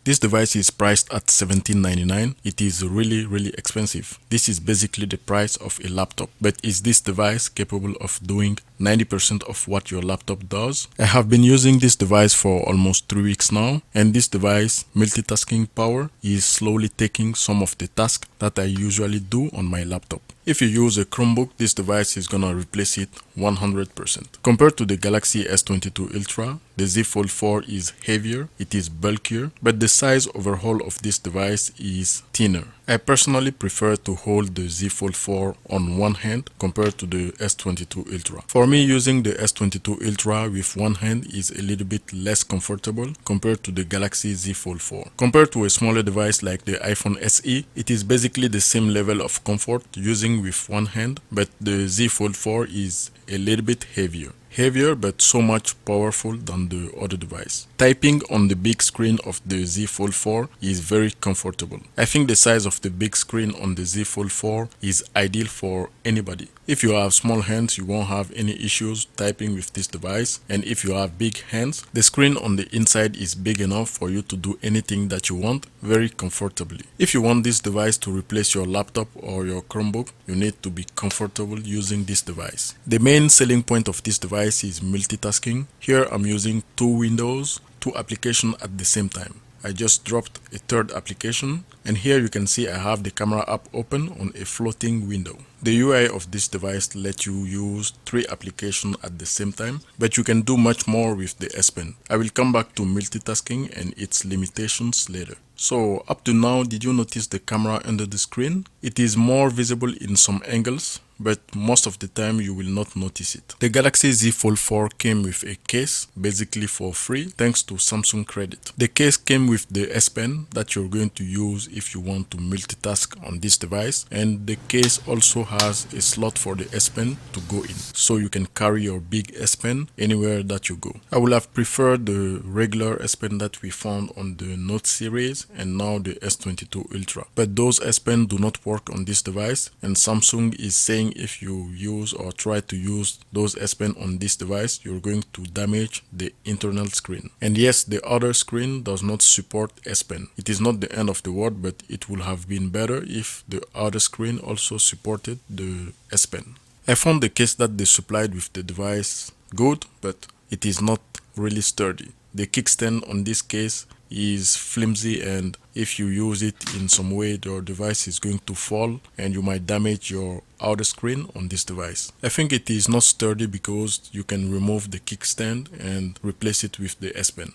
This device is priced at $17.99. It is really expensive. This is basically the price of a laptop. But is this device capable of doing 90% of what your laptop does? I have been using this device for almost 3 weeks now, and this device multitasking power is slowly taking some of the tasks that I usually do on my laptop. If you use a Chromebook, this device is gonna replace it 100%. Compared to the Galaxy S22 Ultra, the Z Fold 4 is heavier, it is bulkier, but the size overall of this device is thinner. I personally prefer to hold the Z Fold 4 on one hand compared to the S22 Ultra. For me, using the S22 Ultra with one hand is a little bit less comfortable compared to the Galaxy Z Fold 4. Compared to a smaller device like the iPhone SE, it is basically the same level of comfort using with one hand, but the Z Fold 4 is a little bit heavier. Heavier but so much powerful than the other device. Typing on the big screen of the Z Fold 4 is very comfortable. I think the size of the big screen on the Z Fold 4 is ideal for anybody. If you have small hands, you won't have any issues typing with this device, and if you have big hands, the screen on the inside is big enough for you to do anything that you want very comfortably. If you want this device to replace your laptop or your Chromebook, you need to be comfortable using this device. The main selling point of this device is multitasking. Here I'm using two windows, two applications at the same time. I just dropped a third application, and here you can see I have the camera app open on a floating window. The UI of this device lets you use 3 applications at the same time, but you can do much more with the S Pen. I will come back to multitasking and its limitations later. So up to now, did you notice the camera under the screen? It is more visible in some angles, but most of the time you will not notice it. The Galaxy Z Fold 4 came with a case, basically for free, thanks to Samsung credit. The case came with the S Pen that you're going to use if you want to multitask on this device, and the case also has a slot for the S Pen to go in, so you can carry your big S Pen anywhere that you go. I would have preferred the regular S Pen that we found on the Note series and now the S22 Ultra, but those S Pen do not work on this device, and Samsung is saying if you use or try to use those S Pen on this device, you're going to damage the internal screen. And yes, the other screen does not support S Pen. It is not the end of the world, but it would have been better if the other screen also supported the S Pen. I found the case that they supplied with the device good, but it is not really sturdy. The kickstand on this case is flimsy, and if you use it in some way, your device is going to fall and you might damage your outer screen on this device. I think it is not sturdy because you can remove the kickstand and replace it with the S Pen.